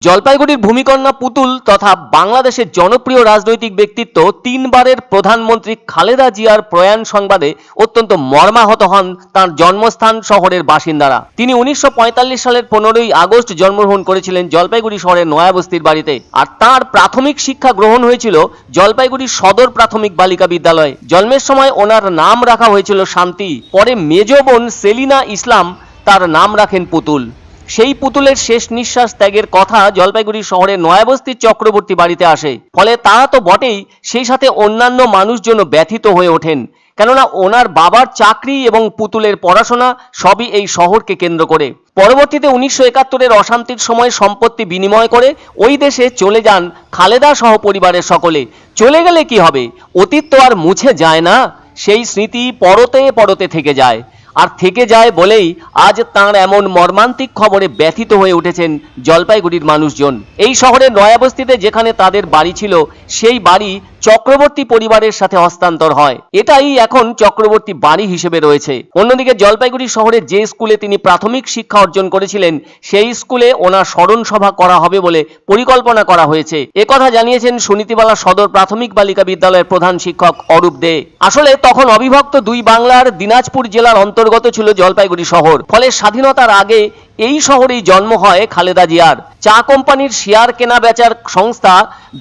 জলপাইগুড়ির ভূমিকন্যা পুতুল তথা বাংলাদেশের জনপ্রিয় রাজনৈতিক ব্যক্তিত্ব তিনবারের প্রধানমন্ত্রী খালেদা জিয়ার প্রয়াণ সংবাদে অত্যন্ত মর্মাহত হন তাঁর জন্মস্থান শহরের বাসিন্দারা। তিনি 1945 সালের 15ই আগস্ট জন্মগ্রহণ করেছিলেন জলপাইগুড়ি শহরের নয়াবস্তির বাড়িতে, আর তাঁর প্রাথমিক শিক্ষা গ্রহণ হয়েছিল জলপাইগুড়ি সদর প্রাথমিক বালিকা বিদ্যালয়ে। জন্মের সময় ওনার নাম রাখা হয়েছিল শান্তি, পরে মেজ বোন সেলিনা ইসলাম তার নাম রাখেন পুতুল। সেই পুতুলের শেষ নিঃশ্বাস ত্যাগের কথা জলপাইগুড়ি শহরের নয়াবস্তির চক্রবর্তী বাড়িতে আসে। ফলে তারা তো বটেই, সেই সাথে অন্যান্য মানুষজন ব্যথিত হয়ে ওঠেন, কেননা ওনার বাবার চাকরি এবং পুতুলের পড়াশোনা সবই এই শহরকে কেন্দ্র করে। পরবর্তীতে 1971-এর অশান্তির সময় সম্পত্তি বিনিময় করে ওই দেশে চলে যান খালেদা সহ পরিবারের সকলে। চলে গেলে কি হবে, অতীত তো আর মুছে যায় না, সেই স্মৃতি পরতে পরতে থেকে যায়। আর থেকে যায় বলেই আজ তাঁর এমন মর্মান্তিক খবরে ব্যথিত হয়ে উঠেছেন জলপাইগুড়ির মানুষজন। এই শহরের নয়াবস্তিতে যেখানে তাদের বাড়ি ছিল, সেই বাড়ি চক্রবর্তী পরিবারের সাথে হস্তান্তর হয়। এটাই এখন চক্রবর্তী বাড়ি হিসেবে রয়েছে। অন্যদিকে জলপাইগুড়ি শহরের যে স্কুলে তিনি প্রাথমিক শিক্ষা অর্জন করেছিলেন, সেই স্কুলে ওনার স্মরণ সভা করা হবে বলে পরিকল্পনা করা হয়েছে। একথা জানিয়েছেন সুনীতিবালা সদর প্রাথমিক বালিকা বিদ্যালয়ের প্রধান শিক্ষক অরূপ দে। আসলে তখন অবিভক্ত দুই বাংলার দিনাজপুর জেলার অন্তর্গত ছিল জলপাইগুড়ি শহর। ফলে স্বাধীনতার আগে এই শহরেই জন্ম হয় খালেদা জিয়ার। চা কোম্পানির শেয়ার কেনা বেচার সংস্থা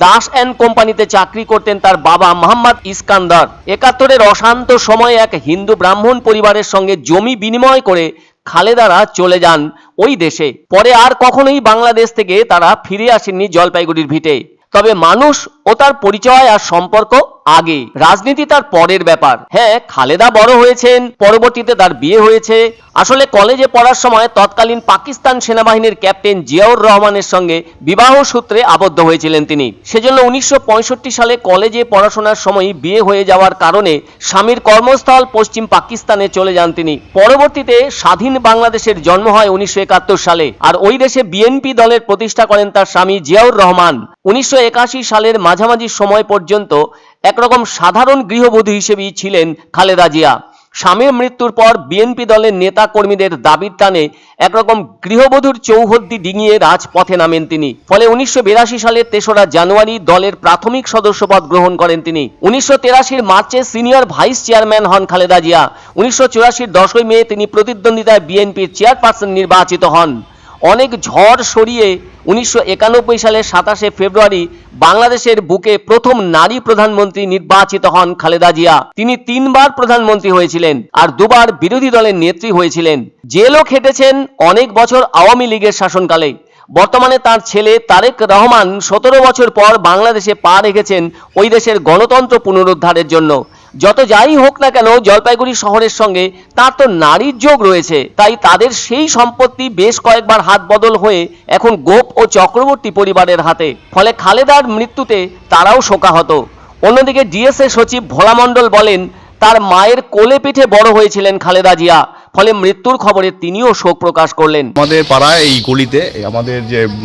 দাস অ্যান্ড কোম্পানিতে চাকরি করতেন তার বাবা মোহাম্মদ ইস্কান্দার। 71-এর অশান্ত সময়ে এক হিন্দু ব্রাহ্মণ পরিবারের সঙ্গে জমি বিনিময় করে খালেদারা চলে যান ওই দেশে। পরে আর কখনোই বাংলাদেশ থেকে তারা ফিরে আসেননি জলপাইগুড়ির ভিটে। তবে মানুষ ও তার পরিচয় আর সম্পর্ক আগে, রাজনীতি তার পরের ব্যাপার। হ্যাঁ, খালেদা বড় হয়েছেন, পরবর্তীতে তার বিয়ে হয়েছে। আসলে কলেজে পড়ার সময় তৎকালীন পাকিস্তান সেনাবাহিনীর ক্যাপ্টেন জিয়াউর রহমানের সঙ্গে বিবাহ সূত্রে আবদ্ধ হয়েছিলেন তিনি। সেজন্য 1965 সালে কলেজে পড়াশোনার সময় বিয়ে হয়ে যাওয়ার কারণে স্বামীর কর্মস্থল পশ্চিম পাকিস্তানে চলে যান তিনি। পরবর্তীতে স্বাধীন বাংলাদেশের জন্ম হয় 1971 সালে, আর ওই দেশে বিএনপি দলের প্রতিষ্ঠা করেন তার স্বামী জিয়াউর রহমান। 1981 সালের মাঝামাঝি সময় পর্যন্ত একরকম সাধারণ গৃহবধূ হিসেবেই ছিলেন খালেদা জিয়া। স্বামীর মৃত্যুর পর বিএনপি দলের নেতা কর্মীদের দাবির টানে একরকম গৃহবধূর চৌহদ্দি ডিঙিয়ে রাজপথে নামেন তিনি। ফলে 1982 সালের 3রা জানুয়ারি দলের প্রাথমিক সদস্যপদ গ্রহণ করেন তিনি। 1983 মার্চে সিনিয়র ভাইস চেয়ারম্যান হন খালেদা জিয়া। 1984 10ই মে তিনি প্রতিদ্বন্দ্বিতায় বিএনপির চেয়ারপারসন নির্বাচিত হন। অনেক ঝড় সরিয়ে 1991 সালের 27শে ফেব্রুয়ারি বাংলাদেশের বুকে প্রথম নারী প্রধানমন্ত্রী নির্বাচিত হন খালেদা জিয়া। তিনি 3বার প্রধানমন্ত্রী হয়েছিলেন আর 2বার বিরোধী দলের নেত্রী হয়েছিলেন। জেলও খেটেছেন অনেক বছর আওয়ামী লীগের শাসনকালে। বর্তমানে তার ছেলে তারেক রহমান 17 বছর পর বাংলাদেশে পা রেখেছেন ওই দেশের গণতন্ত্র পুনরুদ্ধারের জন্য। যত যাই হোক না কেন, জলপাইগুড়ি শহরের সঙ্গে তার তো নারীর যোগ রয়েছে, তাই তাদের সেই সম্পত্তি বেশ কয়েকবার হাত বদল হয়ে এখন গোপ ও চক্রবর্তী পরিবারের হাতে। ফলে খালেদার মৃত্যুতে তারাও শোকাহত। অন্যদিকে ডিএসএ সচিব ভোলা মণ্ডল বলেন, তার মায়ের কোলে পিঠে বড় হয়েছিলেন খালেদা জিয়া, ফলে মৃত্যুর খবরে তিনিও শোক প্রকাশ করলেন। আমাদের পাড়ায় এই গলিতে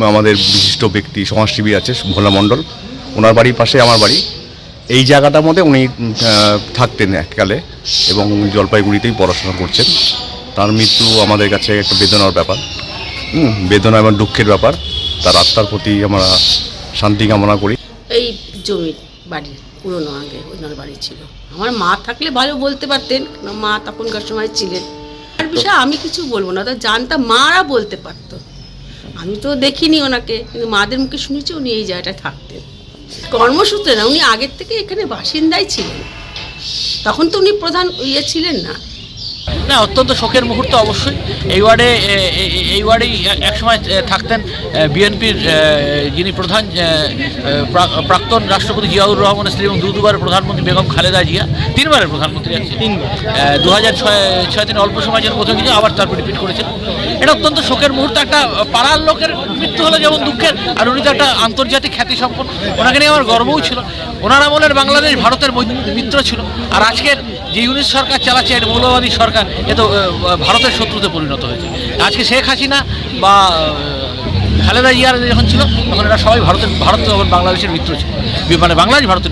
আমাদের বিশিষ্ট ব্যক্তি সমাজসেবী আছে ভোলা মণ্ডল, ওনার বাড়ির পাশে আমার বাড়ি। এই জায়গাটার মধ্যে উনি থাকতেন এককালে এবং জলপাইগুড়িতেই পড়াশোনা করছেন। তার মৃত্যু আমাদের কাছে একটা বেদনার ব্যাপার, বেদনা এবং দুঃখের ব্যাপার। তার আত্মার প্রতি আমরা শান্তি কামনা করি। এই জমির বাড়ি পুরনো আগে ওনার বাড়ি ছিল। আমার মা থাকলে ভালো বলতে পারতেন, মা তখনকার সময় ছিলেন। আর বিষয়ে আমি কিছু বলবো না, তা জানতাম মারা বলতে পারতো। আমি তো দেখিনি ওনাকে, কিন্তু মাদের মুখে শুনেছি উনি এই জায়গাটায় থাকতেন কর্মসূত্রে না, উনি আগের থেকে এখানে বাসিন্দাই ছিলেন। তখন তো উনি প্রধান ছিলেন না। না, অত্যন্ত শোকের মুহূর্ত অবশ্যই। এই ওয়ার্ডেই একসময় থাকতেন বিএনপির যিনি প্রধান প্রাক্তন রাষ্ট্রপতি জিয়াউর রহমানের স্ত্রী এবং দুবারের প্রধানমন্ত্রী বেগম খালেদা জিয়া। 3বারের প্রধানমন্ত্রী আছে। 2006 তিনি অল্প সময়ের জন্য প্রথম কিছু আবার তারপর রিপিট করেছেন। এটা অত্যন্ত শোকের মুহূর্ত। একটা পাড়ার লোকের মৃত্যু হলো যেমন দুঃখের, আর উনি তো একটা আন্তর্জাতিক খ্যাতি সম্পন্ন। ওনাকে নিয়ে আমার গর্বও ছিল। ওনার আমলের বাংলাদেশ ভারতের মিত্র ছিল, আর আজকের যে ইউনিট সরকার চালাচ্ছে এটা মৌলবাদী সরকার, এ তো ভারতের শত্রুতে পরিণত হয়েছে। আজকে শেখ হাসিনা বা খালেদা জিয়ার যখন ছিল তখন এরা সবাই ভারত এবং বাংলাদেশের মিত্র ছিল, মানে বাংলাদেশ ভারতের মিত্র।